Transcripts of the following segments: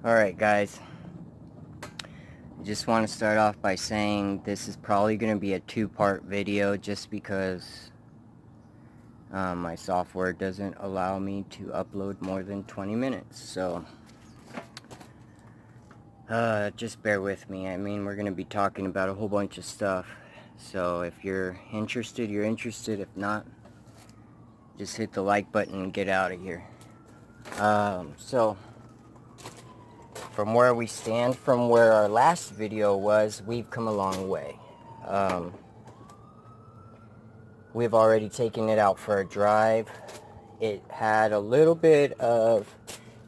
Alright guys, I just want to start off by saying this is probably going to be a two-part video just because my software doesn't allow me to upload more than 20 minutes, so just bear with me. I mean, we're going to be talking about a whole bunch of stuff, so if you're interested, you're interested. If not, just hit the like button and get out of here. So from where we stand, from where our last video was, we've come a long way. We've already taken it out for a drive. It had a little bit of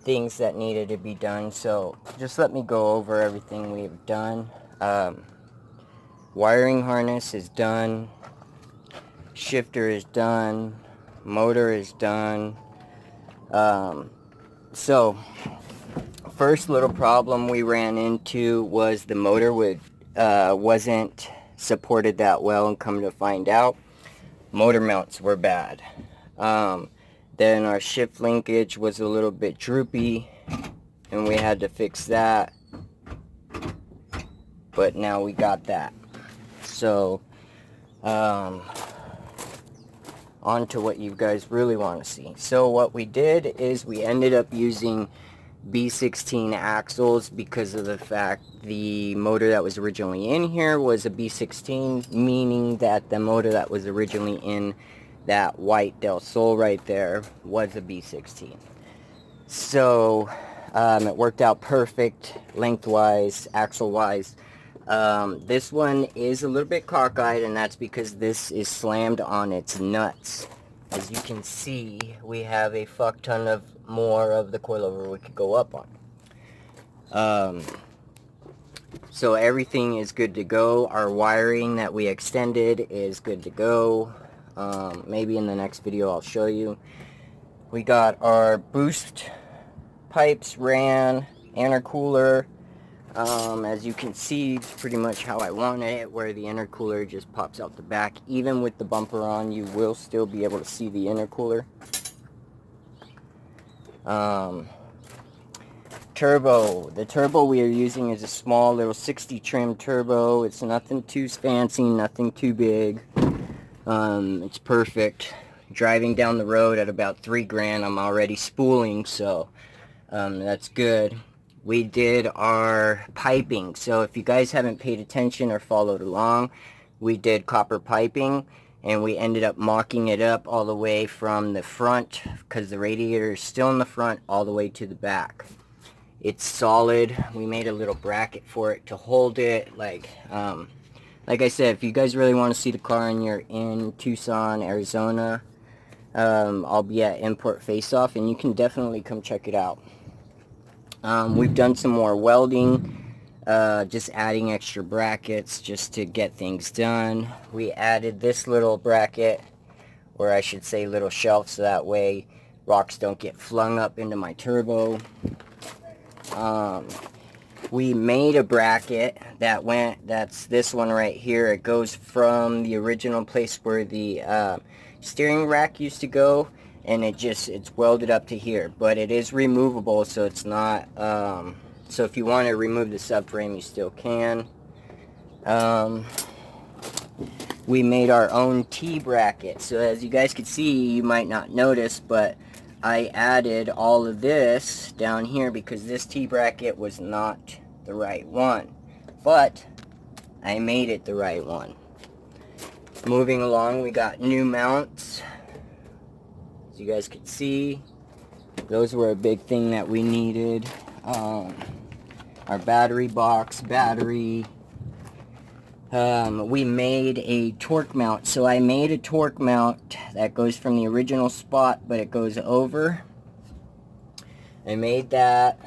things that needed to be done, so just let me go over everything we've done. Wiring harness is done. Shifter is done. Motor is done. So first little problem we ran into was the motor wasn't supported that well, and come to find out, motor mounts were bad. Then our shift linkage was a little bit droopy, and we had to fix that, but now we got that. So on to what you guys really want to see. So what we did is we ended up using B16 axles because of the fact the motor that was originally in here was a B16, meaning that the motor that was originally in that white Del Sol right there was a B16. So it worked out perfect lengthwise, axle-wise. This one is a little bit cockeyed, and that's because this is slammed on its nuts. As you can see, we have a fuck ton of more of the coilover we could go up on. So everything is good to go. Our wiring that we extended is good to go. Maybe in the next video I'll show you. We got our boost pipes ran, intercooler. As you can see, it's pretty much how I wanted it, where the intercooler just pops out the back. Even with the bumper on, you will still be able to see the intercooler. Turbo. The turbo we are using is a small little 60 trim turbo. It's nothing too fancy, nothing too big. It's perfect. Driving down the road at about $3,000, I'm already spooling, so that's good. We did our piping, so if you guys haven't paid attention or followed along, we did copper piping, and we ended up mocking it up all the way from the front, because the radiator is still in the front, all the way to the back. It's solid. We made a little bracket for it to hold it. Like I said, if you guys really want to see the car and you're in Tucson, Arizona, I'll be at Import Face Off, and you can definitely come check it out. We've done some more welding, just adding extra brackets just to get things done. We added this little bracket, or I should say little shelf, so that way rocks don't get flung up into my turbo. We made a bracket that's this one right here. It goes from the original place where the steering rack used to go, and it's welded up to here, but it is removable, so it's not, so if you want to remove the subframe, you still can. We made our own T-bracket, so as you guys can see, you might not notice, but I added all of this down here because this T-bracket was not the right one, but I made it the right one. Moving along, we got new mounts. You guys could see, those were a big thing that we needed. Our battery box, we made a torque mount. So I made a torque mount that goes from the original spot, but it goes over. I made that.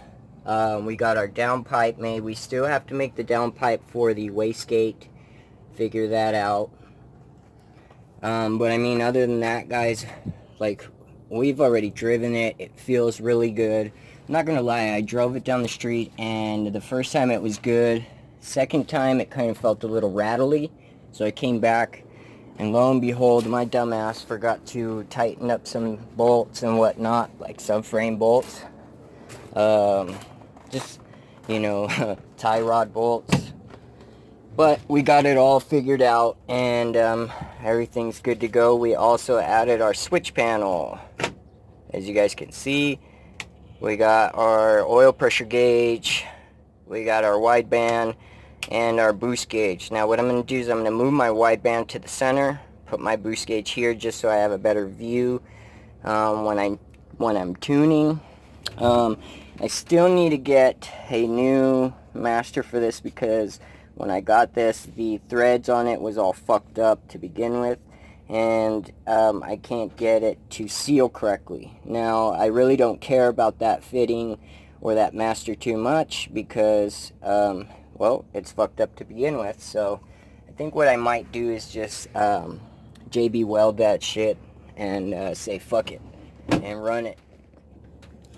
We got our downpipe made. We still have to make the downpipe for the wastegate. Figure that out. But I mean, other than that, guys, like, we've already driven it. It feels really good. I'm not gonna lie, I drove it down the street, and the first time it was good. Second time it kind of felt a little rattly, so I came back, and lo and behold, my dumbass forgot to tighten up some bolts and whatnot, like subframe bolts. just, you know, tie rod bolts. But we got it all figured out, and everything's good to go. We also added our switch panel. As you guys can see, we got our oil pressure gauge, we got our wideband, and our boost gauge. Now what I'm going to do is I'm going to move my wideband to the center, put my boost gauge here just so I have a better view when I'm tuning. I still need to get a new master for this, because when I got this, the threads on it was all fucked up to begin with, and I can't get it to seal correctly. Now I really don't care about that fitting or that master too much, because well, it's fucked up to begin with. So I think what I might do is just JB weld that shit and say fuck it and run it.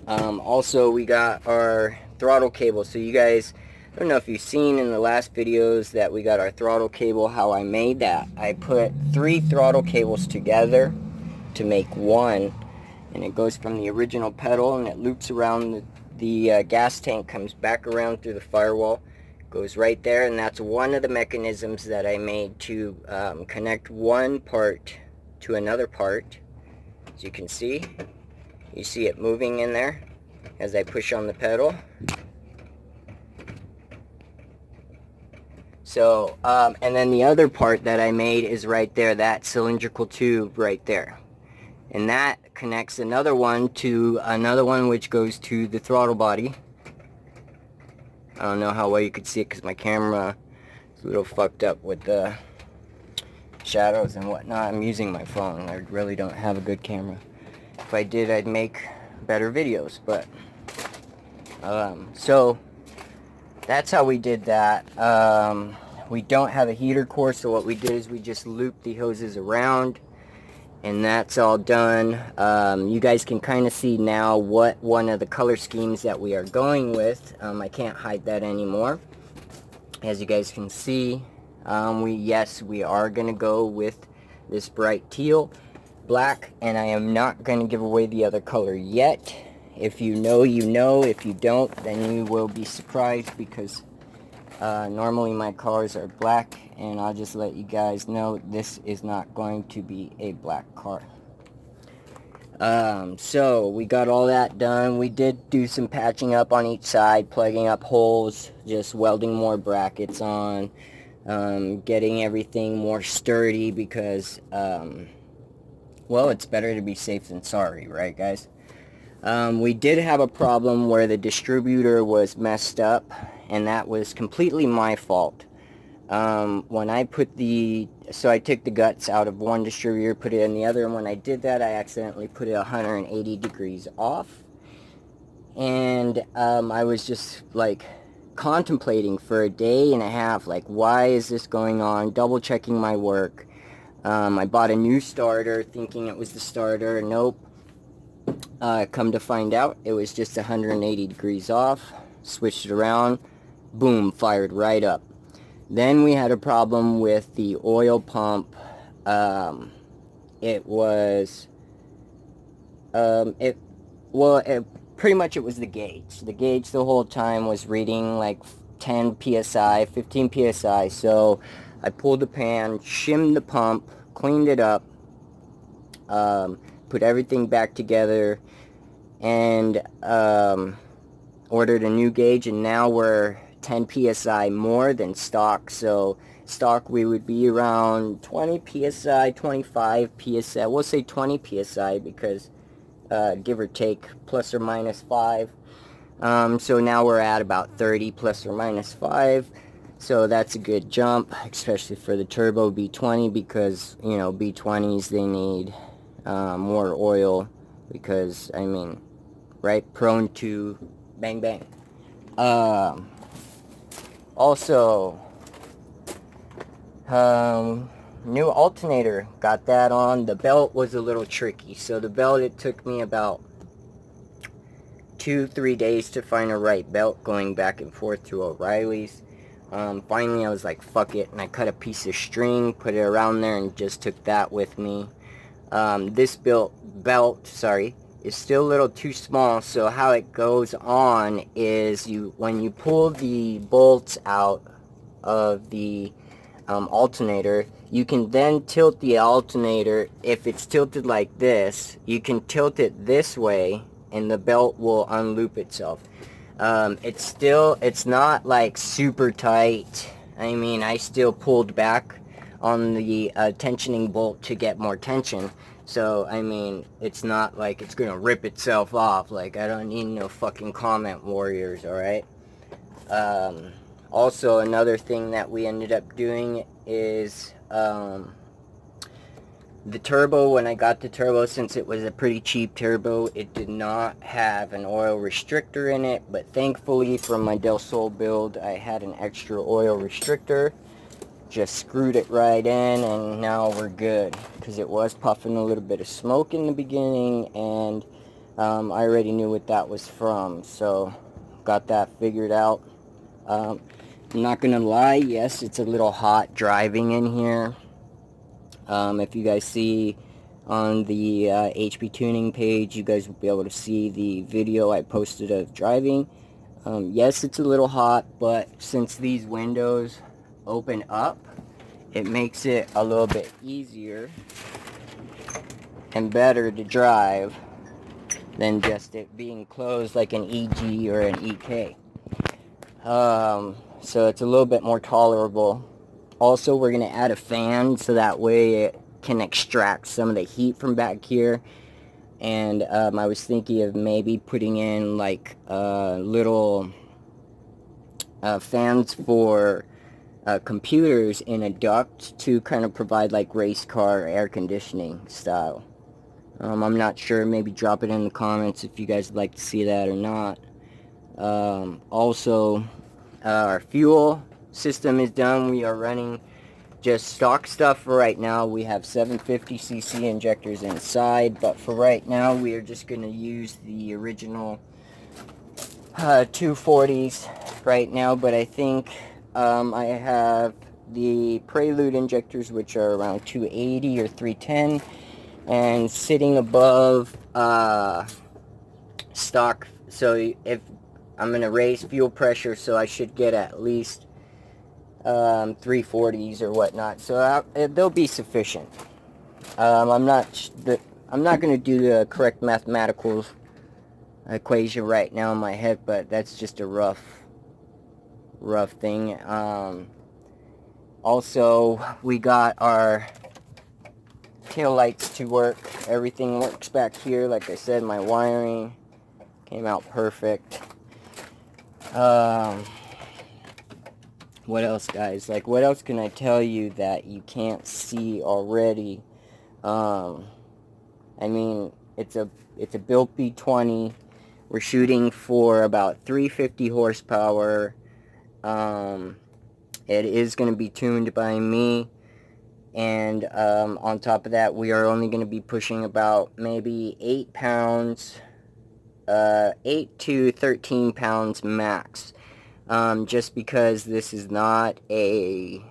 Also, we got our throttle cable. So you guys, I don't know if you've seen in the last videos that we got our throttle cable, how I made that. I put 3 throttle cables together to make one, and it goes from the original pedal and it loops around the gas tank, comes back around through the firewall, goes right there, and that's one of the mechanisms that I made to connect one part to another part. As you can see, you see it moving in there as I push on the pedal. So, and then the other part that I made is right there, that cylindrical tube right there. And that connects another one to another one, which goes to the throttle body. I don't know how well you could see it because my camera is a little fucked up with the shadows and whatnot. I'm using my phone. I really don't have a good camera. If I did, I'd make better videos, but so that's how we did that. We don't have a heater core, so what we did is we just looped the hoses around, and that's all done. You guys can kind of see now what one of the color schemes that we are going with. I can't hide that anymore. As you guys can see, we are going to go with this bright teal black, and I am not going to give away the other color yet. If you know, you know. If you don't, then you will be surprised, because normally my cars are black, and I'll just let you guys know this is not going to be a black car. So we got all that done. We did do some patching up on each side, plugging up holes, just welding more brackets on, getting everything more sturdy, because well, it's better to be safe than sorry, right guys? We did have a problem where the distributor was messed up, and that was completely my fault. When I put so I took the guts out of one distributor, put it in the other, and when I did that, I accidentally put it 180 degrees off, and I was just like contemplating for a day and a half, like, why is this going on, double checking my work. I bought a new starter thinking it was the starter. Nope. Come to find out, it was just 180 degrees off. Switched it around, boom, fired right up. Then we had a problem with the oil pump. It pretty much it was the gauge. The gauge the whole time was reading like 10 psi, 15 psi. So I pulled the pan, shimmed the pump, cleaned it up, put everything back together, and ordered a new gauge, and now we're 10 psi more than stock. So stock we would be around 20 psi, 25 psi. We'll say 20 psi because give or take plus or minus 5. So now we're at about 30 plus or minus 5. So that's a good jump, especially for the turbo B20, because, you know, B20s, they need more oil, because, I mean, right, prone to bang bang. Also, new alternator, got that on. The belt was a little tricky. So the belt, it took me about 2-3 days to find a right belt, going back and forth to O'Reilly's. Finally I was like, fuck it, and I cut a piece of string, put it around there, and just took that with me. This belt is still a little too small. So how it goes on is when you pull the bolts out of the alternator, you can then tilt the alternator. If it's tilted like this, you can tilt it this way and the belt will unloop itself. It's not like super tight. I mean, I still pulled back on the tensioning bolt to get more tension. So, I mean, it's not like it's gonna rip itself off. Like, I don't need no fucking comment warriors, alright? Also, another thing that we ended up doing is, the turbo, when I got the turbo, since it was a pretty cheap turbo, it did not have an oil restrictor in it, but thankfully from my Del Sol build, I had an extra oil restrictor. Just screwed it right in, and now we're good, because it was puffing a little bit of smoke in the beginning, and I already knew what that was from, so got that figured out. I'm not gonna lie, yes, it's a little hot driving in here. If you guys see on the HP Tuning page, you guys will be able to see the video I posted of driving. Yes, it's a little hot, but since these windows open up, it makes it a little bit easier and better to drive than just it being closed like an EG or an EK. So it's a little bit more tolerable. Also, we're going to add a fan so that way it can extract some of the heat from back here. And I was thinking of maybe putting in like little fans for computers in a duct to kind of provide like race car air conditioning style. I'm not sure. Maybe drop it in the comments if you guys would like to see that or not. Also, our fuel system is done. We are running just stock stuff for right now. We have 750cc injectors inside, but for right now we are just going to use the original 240s right now. But I think I have the Prelude injectors, which are around 280 or 310, and sitting above stock. So if I'm going to raise fuel pressure, so I should get at least 340s or whatnot, so they'll be sufficient. I'm not going to do the correct mathematical equation right now in my head, but that's just a rough thing. Also, we got our tail lights to work. Everything works back here. Like I said, my wiring came out perfect. What else, guys? Like, what else can I tell you that you can't see already? I mean, it's a built B20. We're shooting for about 350 horsepower. It is going to be tuned by me. And on top of that, we are only going to be pushing about maybe 8 pounds, 8 to 13 pounds max. Just because this is not a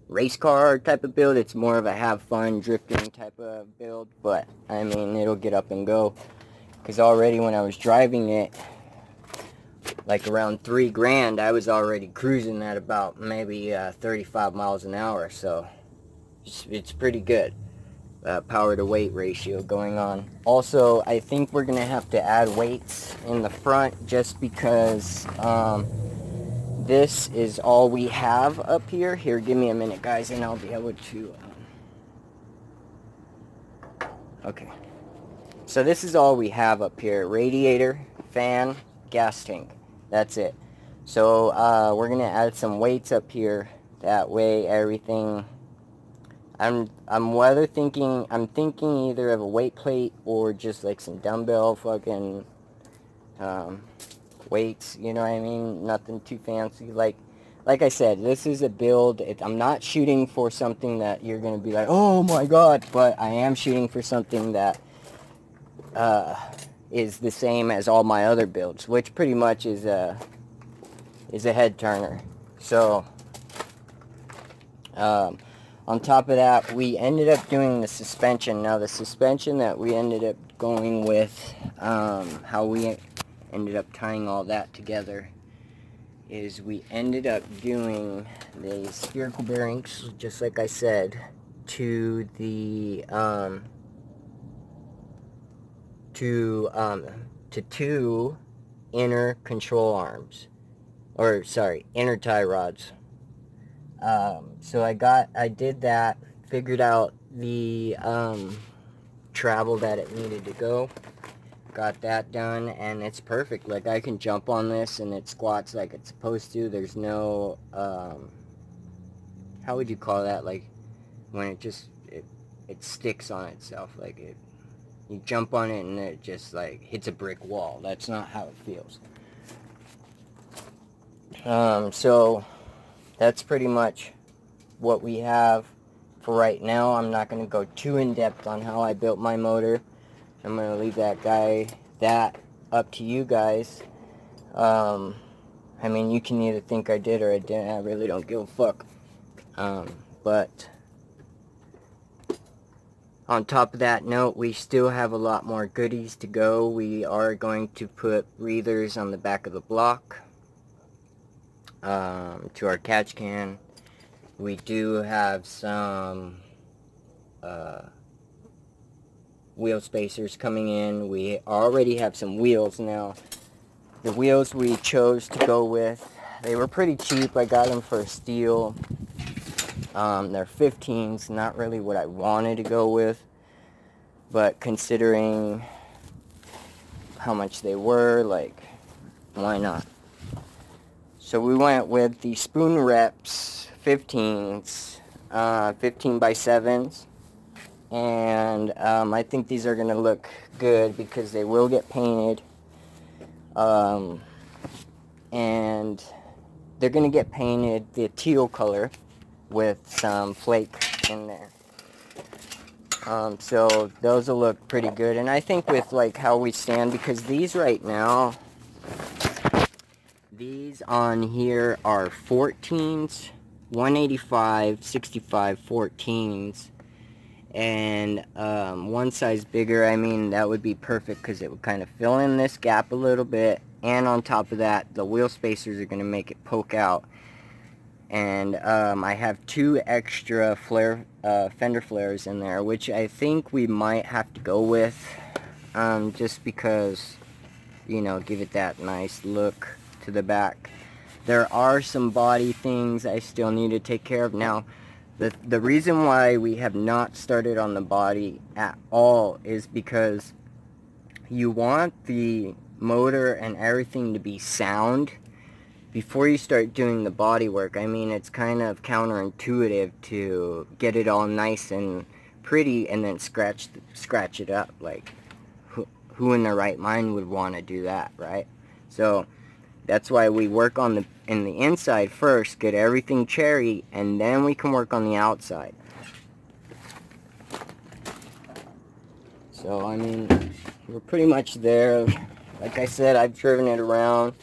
race car type of build. It's more of a have fun drifting type of build, but I mean, it'll get up and go, because already when I was driving it like around $3,000, I was already cruising at about maybe 35 miles an hour, so it's pretty good. Power to weight ratio going on. Also, I think we're gonna have to add weights in the front, just because this is all we have up here. Here, give me a minute, guys, and I'll be able to okay, so this is all we have up here: radiator, fan, gas tank. That's it. So we're gonna add some weights up here, that way everything, I'm thinking either of a weight plate or just like some dumbbell fucking weights, you know what I mean? Nothing too fancy. Like I said, this is a build. I'm not shooting for something that you're going to be like, oh my god, but I am shooting for something that is the same as all my other builds, which pretty much is a head turner. So On top of that, we ended up doing the suspension. Now the suspension that we ended up going with, how we ended up tying all that together, is we ended up doing the spherical bearings, just like I said, to the to two inner control arms, or sorry, inner tie rods. So I did that, figured out the travel that it needed to go, got that done, and it's perfect. Like, I can jump on this and it squats like it's supposed to. There's no how would you call that, like when it sticks on itself, like you jump on it and it just like hits a brick wall. That's not how it feels. So that's pretty much what we have for right now. I'm not going to go too in depth on how I built my motor. I'm going to leave that up to you guys. I mean, you can either think I did or I didn't. I really don't give a fuck. But on top of that note, we still have a lot more goodies to go. We are going to put breathers on the back of the block, to our catch can. We do have some wheel spacers coming in. We already have some wheels now. The wheels we chose to go with, they were pretty cheap. I got them for a steal. They're 15s, not really what I wanted to go with, but considering how much they were, like, why not? So we went with the Spoon Reps 15s, 15 by 7s, and I think these are going to look good because they will get painted, and they're going to get painted the teal color with some flake in there. So those will look pretty good, and I think with like how we stand, because these right now, these on here are 14s, 185, 65 14s, and one size bigger. I mean, that would be perfect because it would kind of fill in this gap a little bit, and on top of that, the wheel spacers are going to make it poke out. And I have 2 extra fender flares in there, which I think we might have to go with, just because, you know, give it that nice look to the back. There are some body things I still need to take care of. Now, the reason why we have not started on the body at all is because you want the motor and everything to be sound before you start doing the body work. I mean, it's kind of counterintuitive to get it all nice and pretty and then scratch it up. Like, who in their right mind would want to do that, right? So that's why we work on the inside first, get everything cherry, and then we can work on the outside. So I mean, we're pretty much there. Like I said, I've driven it around.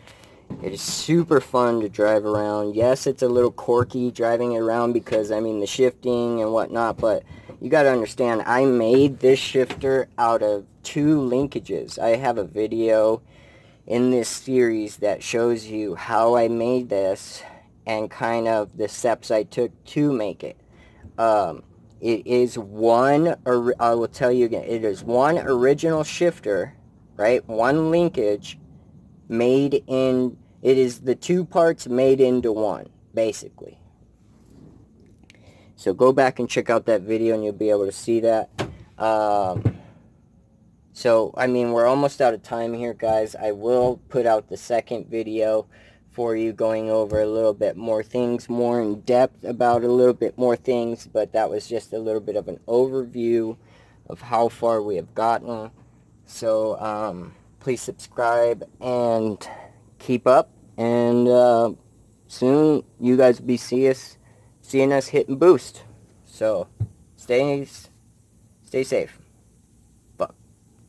It is super fun to drive around. Yes, it's a little quirky driving it around because, I mean, the shifting and whatnot, but you got to understand, I made this shifter out of 2 linkages. I have a video in this series that shows you how I made this and kind of the steps I took to make it. It is I will tell you again, it is one original shifter, right? One linkage it is the 2 parts made into one, basically. So go back and check out that video and you'll be able to see that. So, I mean, we're almost out of time here, guys. I will put out the second video for you going over a little bit more things, more in depth about a little bit more things, but that was just a little bit of an overview of how far we have gotten. So, please subscribe and keep up, and soon you guys will be seeing us hit and boost. So stay safe.